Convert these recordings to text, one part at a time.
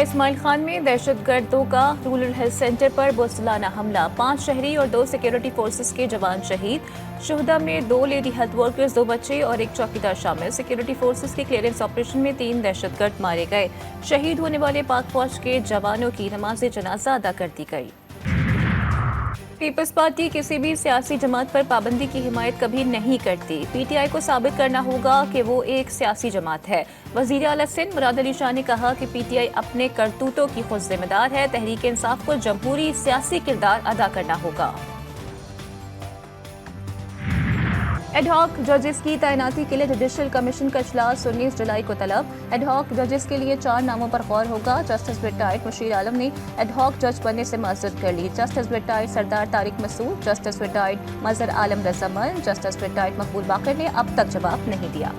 اسماعیل خان میں دہشت گردوں کا رورل ہیلتھ سینٹر پر بزدلانہ حملہ، 5 شہری اور 2 سیکیورٹی فورسز کے جوان شہید۔ شہداء میں 2 لیڈی ہیلتھ ورکرز، 2 بچے اور 1 چوکیدار شامل۔ سیکیورٹی فورسز کے کلیئرنس آپریشن میں 3 دہشت گرد مارے گئے۔ شہید ہونے والے پاک فوج کے جوانوں کی نماز جنازہ ادا کر دی گئی۔ پیپلز پارٹی کسی بھی سیاسی جماعت پر پابندی کی حمایت کبھی نہیں کرتی۔ پی ٹی آئی کو ثابت کرنا ہوگا کہ وہ ایک سیاسی جماعت ہے۔ وزیر اعلیٰ سندھ مراد علی شاہ نے کہا کہ پی ٹی آئی اپنے کرتوتوں کی خود ذمہ دار ہے۔ تحریک انصاف کو جمہوری سیاسی کردار ادا کرنا ہوگا۔ ایڈ ہاک ججز کی تعیناتی کے لیے جوڈیشل کمیشن کا اجلاس 19 جولائی کو طلب۔ ایڈ ہاک ججز کے لیے 4 ناموں پر غور ہوگا۔ جسٹس ریٹائرڈ مشیر عالم نے ایڈ ہاک جج بننے سے معذرت کر لی۔ جسٹس ریٹائرڈ سردار طارق مسعود، جسٹس ریٹائرڈ مظہر عالم رضامل، جسٹس ریٹائرڈ مقبول باقر نے اب تک جواب نہیں دیا۔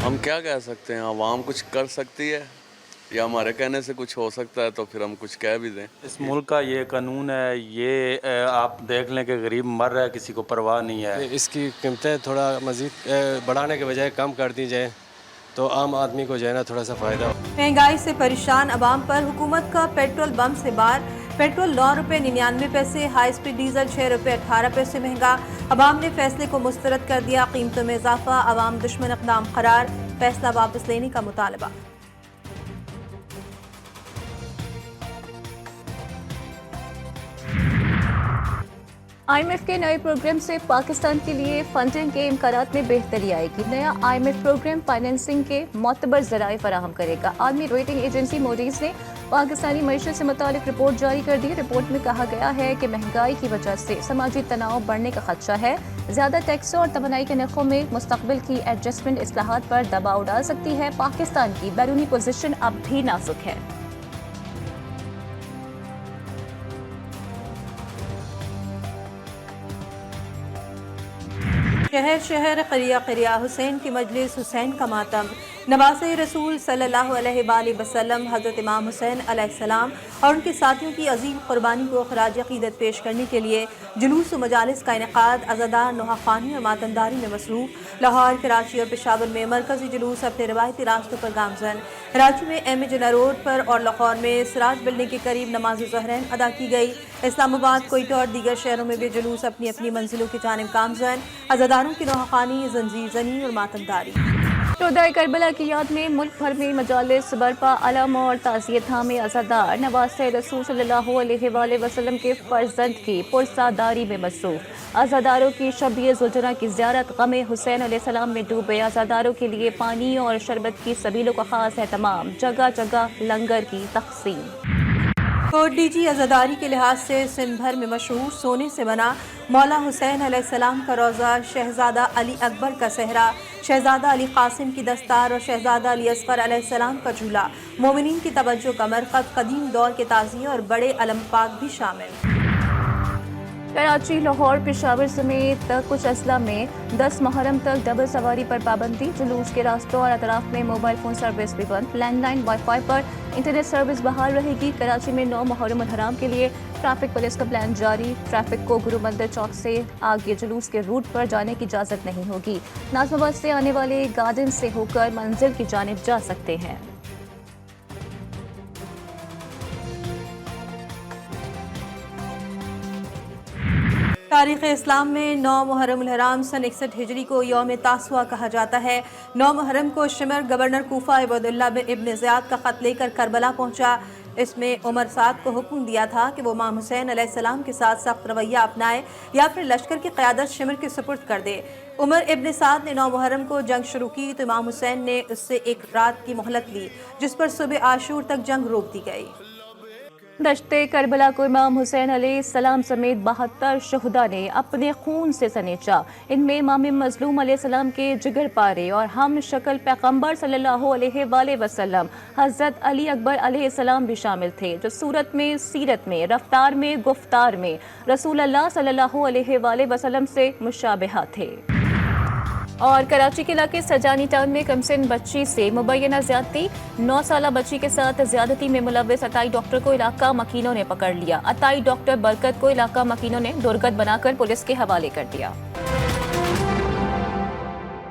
ہم کیا کہہ سکتے ہیں؟ عوام کچھ کر سکتی ہے یا ہمارے کہنے سے کچھ ہو سکتا ہے تو پھر ہم کچھ کہہ بھی دیں۔ اس ملک کا یہ قانون ہے، یہ آپ دیکھ لیں کہ غریب مر رہا ہے، کسی کو پرواہ نہیں ہے۔ اس کی قیمتیں تھوڑا مزید بڑھانے کے بجائے کم کر دی جائیں تو عام آدمی کو جو ہے نا تھوڑا سا فائدہ ہو۔ مہنگائی سے پریشان عوام پر حکومت کا پیٹرول بم سے بار۔ پیٹرول 9 روپے 99 پیسے، ہائی اسپیڈ ڈیزل 6 روپے 18 پیسے مہنگا۔ عوام نے فیصلے کو مسترد کر دیا، قیمتوں میں اضافہ عوام دشمن اقدام قرار، فیصلہ واپس لینے کا مطالبہ۔ آئی ایم ایف کے نئے پروگرام سے پاکستان کے لیے فنڈنگ کے امکانات میں بہتری آئے گی۔ نیا I M F programme financing کے معتبر ذرائع فراہم کرے گا۔ عالمی ریٹنگ ایجنسی موڈیز نے پاکستانی معیشت سے متعلق رپورٹ جاری کر دی۔ رپورٹ میں کہا گیا ہے کہ مہنگائی کی وجہ سے سماجی تناؤ بڑھنے کا خدشہ ہے۔ زیادہ ٹیکسوں اور توانائی کے نرخوں میں مستقبل کی ایڈجسٹمنٹ اصلاحات پر دباؤ ڈال سکتی ہے۔ پاکستان کی بیرونی پوزیشن اب بھی نازک ہے۔ شہر شہر قریہ قریہ حسین کی مجلس، حسین کا ماتم۔ نواز رسول صلی اللہ علیہ وآلہ وسلم حضرت امام حسین علیہ السلام اور ان کے ساتھیوں کی عظیم قربانی کو خراج عقیدت پیش کرنے کے لیے جلوس و مجالس کا انعقاد۔ عزادار نوحہ خوانی اور ماتمداری میں مصروف۔ لاہور، کراچی اور پشاور میں مرکزی جلوس اپنے روایتی راستوں پر گامزن۔ کراچی میں ایم اے جناح روڈ پر اور لاہور میں سراج بلڈنگ کے قریب نماز ظہرین ادا کی گئی۔ اسلام آباد، کوئٹہ اور دیگر شہروں میں بھی جلوس اپنی اپنی منزلوں کی جانب گامزن۔ عزاداروں کی نوحہ خوانی، زنجیر زنی اور ماتمداری۔ شہدائے کربلا کی یاد میں ملک بھر میں مجالس برپا، علم اور تعزیت تھامے۔ عزادار نواز رسول صلی اللہ علیہ وآلہ وسلم کے فرزند کی پرساداری میں مصروف۔ عزاداروں کی شبیہ زوجنا کی زیارت، غم حسین علیہ السلام میں ڈوبے۔ عزاداروں کے لیے پانی اور شربت کی سبیلوں کا خاص اہتمام، جگہ جگہ لنگر کی تقسیم۔ کوٹ ڈی جی عزاداری کے لحاظ سے سندھ بھر میں مشہور، سونے سے بنا مولا حسین علیہ السلام کا روضہ، شہزادہ علی اکبر کا صحرا، شہزادہ علی قاسم کی دستار اور شہزادہ علی اصغر علیہ السلام کا جھولا۔ مومنین کی توجہ کا مرکز، قدیم دور کے تعزیے اور بڑے علم پاک بھی شامل۔ کراچی، لاہور، پشاور سمیت کچھ اضلاع میں 10 محرم تک ڈبل سواری پر پابندی۔ جلوس کے راستوں اور اطراف میں موبائل فون سروس بھی بند۔ لینڈ لائن وائی فائی پر انٹرنیٹ سروس بحال رہے گی۔ کراچی میں 9 محرم الحرام کے لیے ٹریفک پولیس کا پلان جاری۔ ٹریفک کو گرو مندر چوک سے آگے جلوس کے روٹ پر جانے کی اجازت نہیں ہوگی۔ ناظم آباد سے آنے والے گارڈن سے ہو کر منزل کی جانب جا سکتے ہیں۔ تاریخ اسلام میں 9 محرم الحرام سن 61 ہجری کو یوم تاسوعہ کہا جاتا ہے۔ 9 محرم کو شمر گورنر کوفہ عبید اللہ ابن زیاد کا خط لے کر کربلا پہنچا۔ اس میں عمر سعد کو حکم دیا تھا کہ وہ امام حسین علیہ السلام کے ساتھ سخت رویہ اپنائے یا پھر لشکر کی قیادت شمر کے سپرد کر دے۔ عمر ابن سعد نے 9 محرم کو جنگ شروع کی تو امام حسین نے اس سے 1 رات کی مہلت لی، جس پر صبح عاشور تک جنگ روک دی گئی۔ دشت کربلا کو امام حسین علیہ السلام سمیت 72 شہداء نے اپنے خون سے سنیچا۔ ان میں امام مظلوم علیہ السلام کے جگر پارے اور ہم شکل پیغمبر صلی اللہ علیہ وآلہ وسلم حضرت علی اکبر علیہ السلام بھی شامل تھے، جو صورت میں، سیرت میں، رفتار میں، گفتار میں رسول اللہ صلی اللہ علیہ وآلہ وسلم سے مشابہہ تھے۔ اور کراچی کے علاقے سجانی ٹاؤن میں کمسن بچی سے مبینہ زیادتی، 9 سالہ بچی کے ساتھ زیادتی میں ملوث عطائی ڈاکٹر کو علاقہ مکینوں نے پکڑ لیا۔ عطائی ڈاکٹر برکت کو علاقہ مکینوں نے درگت بنا کر پولیس کے حوالے کر دیا۔